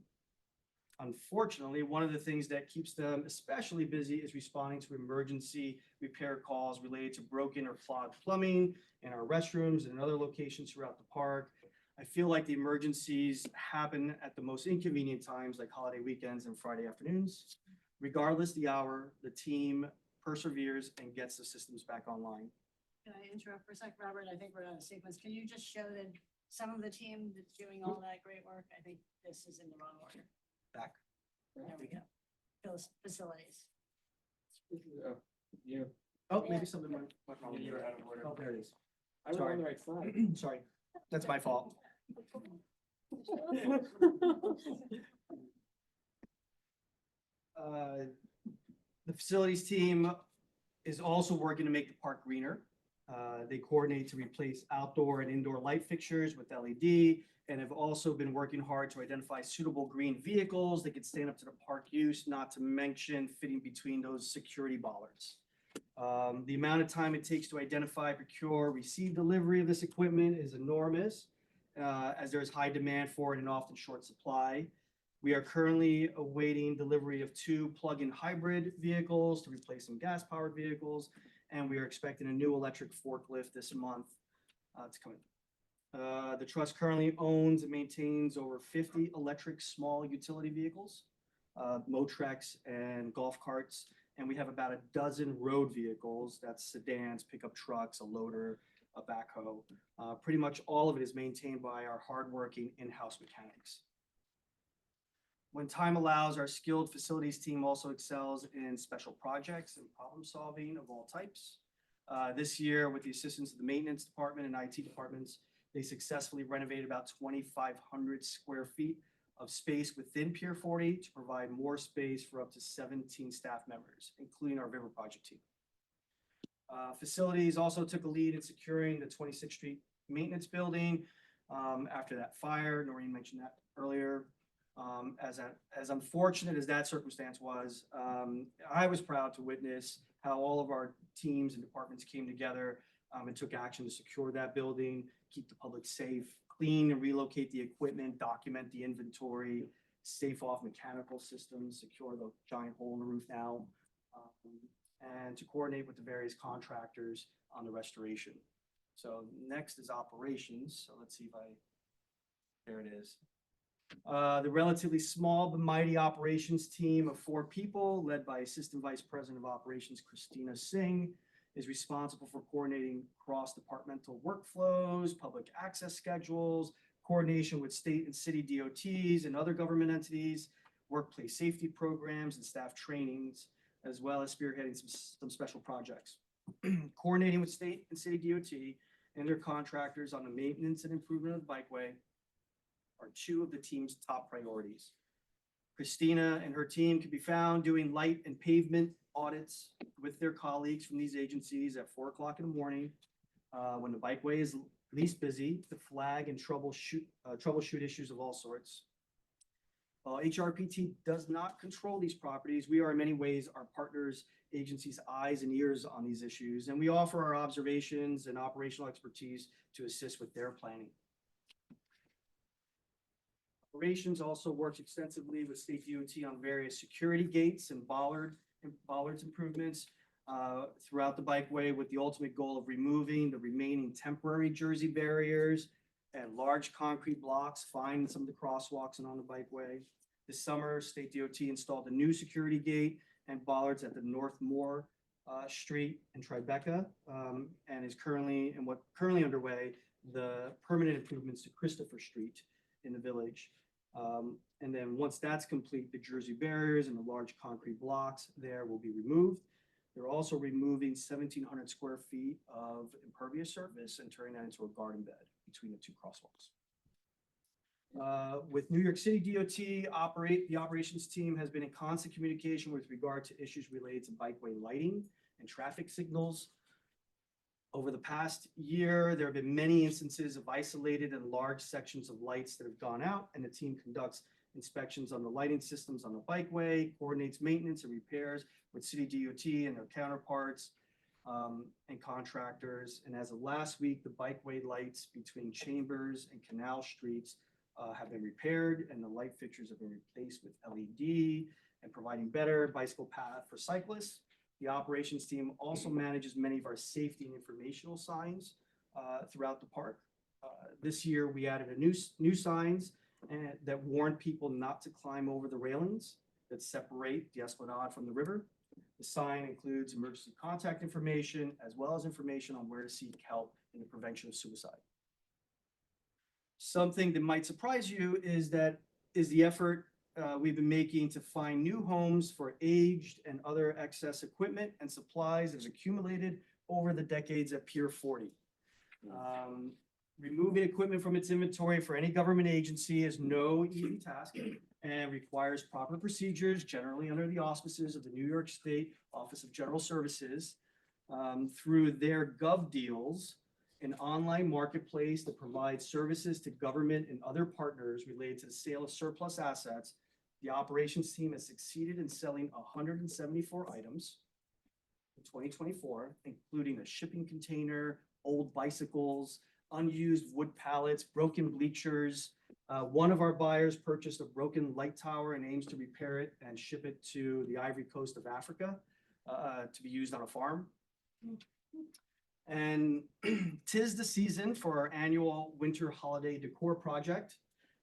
Unfortunately, one of the things that keeps them especially busy is responding to emergency repair calls related to broken or clogged plumbing in our restrooms and in other locations throughout the park. I feel like the emergencies happen at the most inconvenient times, like holiday weekends and Friday afternoons. Regardless the hour, the team perseveres and gets the systems back online. Can I interrupt for a sec, Robert? I think we're on a sequence. Can you just show that some of the team that's doing all that great work? I think this is in the wrong order. Back. There we go. Facilities. Yeah. Oh, maybe something went wrong. You're out of order. Oh, there it is. I was Sorry. on the right side. Sorry, that's my fault. The facilities team is also working to make the park greener. They coordinate to replace outdoor and indoor light fixtures with LED and have also been working hard to identify suitable green vehicles that could stand up to the park use, not to mention fitting between those security bollards. The amount of time it takes to identify, procure, receive delivery of this equipment is enormous, as there is high demand for it and often short supply. We are currently awaiting delivery of 2 plug-in hybrid vehicles to replace some gas-powered vehicles, and we are expecting a new electric forklift this month to come in. The trust currently owns and maintains over 50 electric small utility vehicles, Motrex and golf carts, and we have about a dozen road vehicles, that's sedans, pickup trucks, a loader, a backhoe. Pretty much all of it is maintained by our hardworking in-house mechanics. When time allows, our skilled facilities team also excels in special projects and problem solving of all types. This year, with the assistance of the maintenance department and IT departments, they successfully renovated about 2,500 square feet of space within Pier 40 to provide more space for up to 17 staff members, including our River Project team. Facilities also took a lead in securing the 26th Street Maintenance Building after that fire. Noreen mentioned that earlier. As unfortunate as that circumstance was, I was proud to witness how all of our teams and departments came together and took action to secure that building, keep the public safe, clean and relocate the equipment, document the inventory, safe off mechanical systems, secure the giant hole in the roof now, and to coordinate with the various contractors on the restoration. So next is operations. So let's see if there it is. The relatively small but mighty operations team of 4 people, led by Assistant Vice President of Operations Christina Singh, is responsible for coordinating cross-departmental workflows, public access schedules, coordination with state and city DOTs and other government entities, workplace safety programs and staff trainings, as well as spearheading some special projects. Coordinating with state and city DOT and their contractors on the maintenance and improvement of the bikeway are 2 of the team's top priorities. Christina and her team can be found doing light and pavement audits with their colleagues from these agencies at 4 o'clock in the morning when the bikeway is least busy to flag and troubleshoot issues of all sorts. While HRPT does not control these properties, we are in many ways our partners' agencies' eyes and ears on these issues, and we offer our observations and operational expertise to assist with their planning. Operations also works extensively with state DOT on various security gates and bollards improvements throughout the bikeway, with the ultimate goal of removing the remaining temporary Jersey barriers and large concrete blocks find in some of the crosswalks and on the bikeway. This summer, state DOT installed a new security gate and bollards at the North Moore Street and Tribeca, and is currently underway, the permanent improvements to Christopher Street in the village. And then once that's complete, the Jersey barriers and the large concrete blocks there will be removed. They're also removing 1,700 square feet of impervious surface and turning that into a garden bed between the 2 crosswalks. With New York City DOT, the operations team has been in constant communication with regard to issues related to bikeway lighting and traffic signals. Over the past year, there have been many instances of isolated and large sections of lights that have gone out, and the team conducts inspections on the lighting systems on the bikeway, coordinates maintenance and repairs with city DOT and their counterparts and contractors. And as of last week, the bikeway lights between Chambers and Canal Streets have been repaired, and the light fixtures have been replaced with LED and providing better bicycle path for cyclists. The operations team also manages many of our safety and informational signs throughout the park. This year, we added new signs that warn people not to climb over the railings that separate the Esplanade from the river. The sign includes emergency contact information, as well as information on where to seek help in the prevention of suicide. Something that might surprise you is the effort we've been making to find new homes for aged and other excess equipment and supplies that have accumulated over the decades at Pier 40. Removing equipment from its inventory for any government agency is no easy task and requires proper procedures, generally under the auspices of the New York State Office of General Services, through their Gov Deals, an online marketplace that provides services to government and other partners related to the sale of surplus assets. The operations team has succeeded in selling 174 items in 2024, including a shipping container, old bicycles, unused wood pallets, broken bleachers. One of our buyers purchased a broken light tower and aims to repair it and ship it to the Ivory Coast of Africa to be used on a farm. And 'tis the season for our annual winter holiday decor project.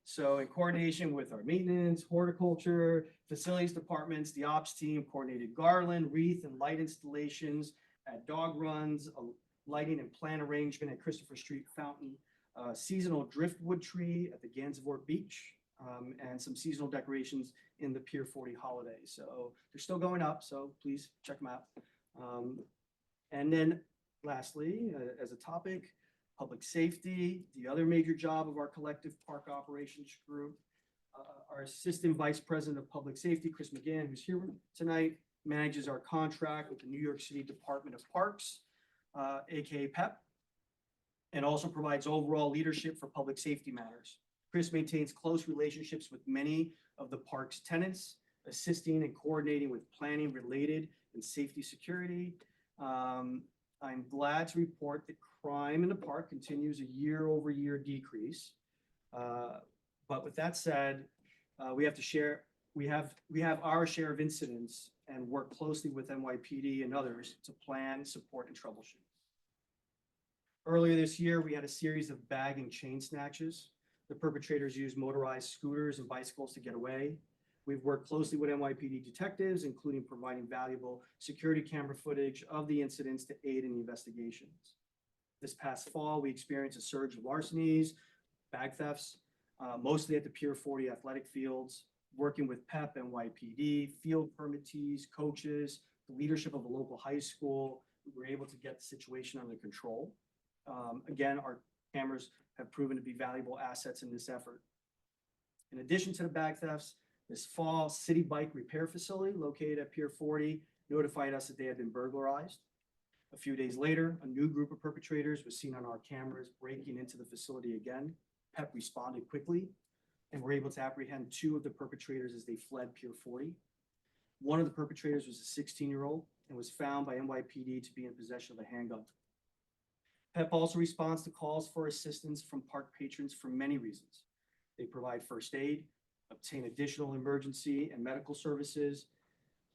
So in coordination with our maintenance, horticulture, facilities departments, the ops team coordinated garland, wreath, and light installations at dog runs, a lighting and plant arrangement at Christopher Street Fountain, seasonal driftwood tree at the Gansevoort Beach, and some seasonal decorations in the Pier 40 holiday. So they're still going up, so please check them out. And then lastly, as a topic, public safety, the other major job of our collective park operations group. Our Assistant Vice President of Public Safety, Chris McGann, who's here tonight, manages our contract with the New York City Department of Parks, AKA PEP, and also provides overall leadership for public safety matters. Chris maintains close relationships with many of the park's tenants, assisting and coordinating with planning related and safety security. I'm glad to report that crime in the park continues a year-over-year decrease. But with that said, we have our share of incidents and work closely with NYPD and others to plan, support, and troubleshoot. Earlier this year, we had a series of bag and chain snatches. The perpetrators used motorized scooters and bicycles to get away. We've worked closely with NYPD detectives, including providing valuable security camera footage of the incidents to aid in the investigations. This past fall, we experienced a surge of larcenies, bag thefts, mostly at the Pier 40 athletic fields. Working with PEP, NYPD, field permittees, coaches, the leadership of a local high school, we were able to get the situation under control. Again, our cameras have proven to be valuable assets in this effort. In addition to the bag thefts, this fall, City Bike Repair Facility located at Pier 40 notified us that they had been burglarized. A few days later, a new group of perpetrators was seen on our cameras breaking into the facility again. PEP responded quickly and were able to apprehend 2 of the perpetrators as they fled Pier 40. One of the perpetrators was a 16-year-old and was found by NYPD to be in possession of a handgun. PEP also responds to calls for assistance from park patrons for many reasons. They provide first aid, obtain additional emergency and medical services.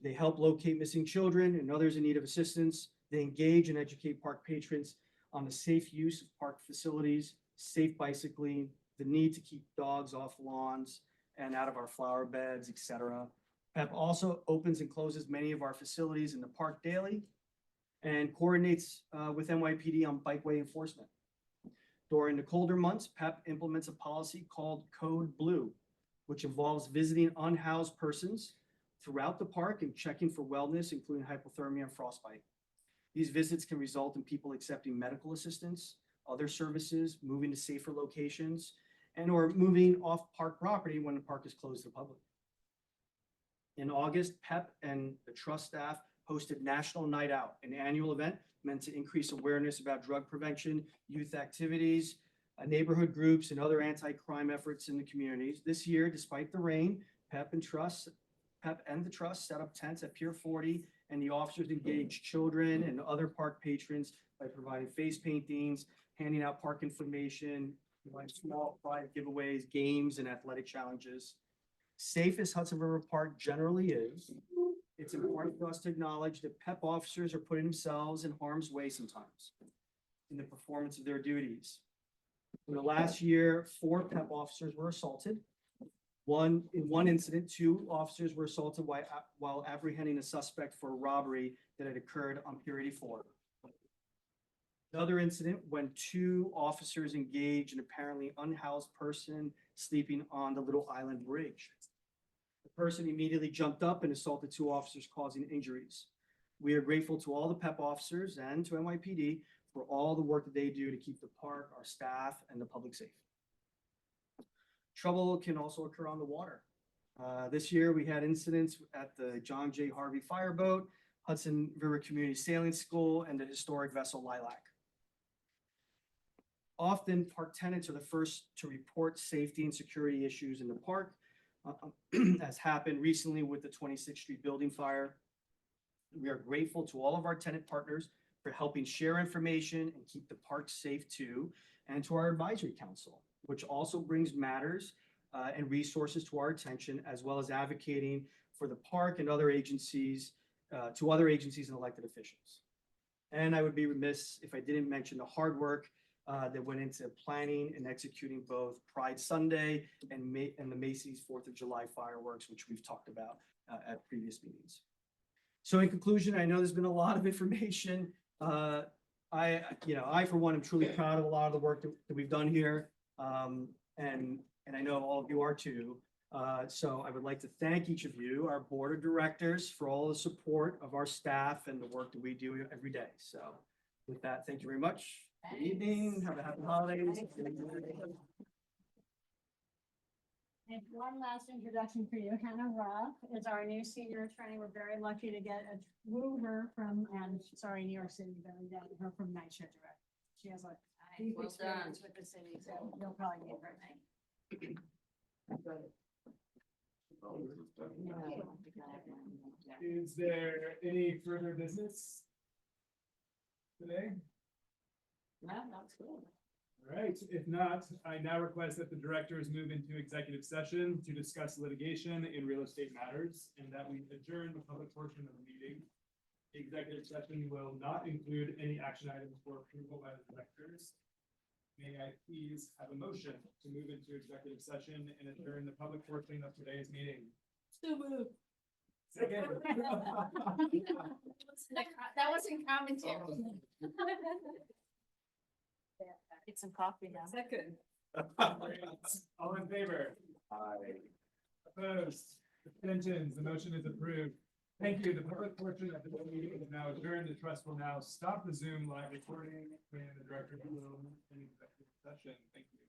They help locate missing children and others in need of assistance. They engage and educate park patrons on the safe use of park facilities, safe bicycling, the need to keep dogs off lawns and out of our flower beds, etc. PEP also opens and closes many of our facilities in the park daily and coordinates with NYPD on bikeway enforcement. During the colder months, PEP implements a policy called Code Blue, which involves visiting unhoused persons throughout the park and checking for wellness, including hypothermia and frostbite. These visits can result in people accepting medical assistance, other services, moving to safer locations, and or moving off park property when the park is closed to the public. In August, PEP and the trust staff hosted National Night Out, an annual event meant to increase awareness about drug prevention, youth activities, neighborhood groups, and other anti-crime efforts in the communities. This year, despite the rain, PEP and the trust set up tents at Pier 40, and the officers engaged children and other park patrons by providing face paintings, handing out park information, like small private giveaways, games, and athletic challenges. Safe as Hudson River Park generally is, it's important for us to acknowledge that PEP officers are putting themselves in harm's way sometimes in the performance of their duties. In the last year, 4 PEP officers were assaulted. In one incident, 2 officers were assaulted while apprehending a suspect for a robbery that had occurred on Pier 84. Another incident when 2 officers engaged an apparently unhoused person sleeping on the Little Island Bridge. The person immediately jumped up and assaulted 2 officers, causing injuries. We are grateful to all the PEP officers and to NYPD for all the work that they do to keep the park, our staff, and the public safe. Trouble can also occur on the water. This year, we had incidents at the John J. Harvey Fireboat, Hudson River Community Sailing School, and the historic vessel Lilac. Often, park tenants are the first to report safety and security issues in the park, as happened recently with the 26th Street building fire. We are grateful to all of our tenant partners for helping share information and keep the park safe too, and to our advisory council, which also brings matters and resources to our attention, as well as advocating for the park and other agencies, to other agencies and elected officials. And I would be remiss if I didn't mention the hard work that went into planning and executing both Pride Sunday and the Macy's 4th of July fireworks, which we've talked about at previous meetings. So in conclusion, I know there's been a lot of information. I for one am truly proud of a lot of the work that we've done here. And I know all of you are too. So I would like to thank each of you, our board of directors, for all the support of our staff and the work that we do every day. So with that, thank you very much. Good evening. Have a happy holidays. And one last introduction for you, Hannah Ruff is our new senior attorney. We're very lucky to move her from, New York City, her from night shift director. She has a deep Well done. experience with the city, so you'll probably meet her night. Is there any further business today? No, that's good. All right, if not, I now request that the directors move into executive session to discuss litigation in real estate matters, and that we adjourn the public portion of the meeting. The executive session will not include any action items for approval by the directors. May I please have a motion to move into executive session and adjourn the public portion of today's meeting? So moved. Second. That wasn't commentary. Get some coffee now. Second. All in favor? Aye. Opposed? Abstentions? The motion is approved. Thank you. The public portion of the meeting is now adjourned. The trust will now stop the Zoom live recording and the director will in executive session. Thank you.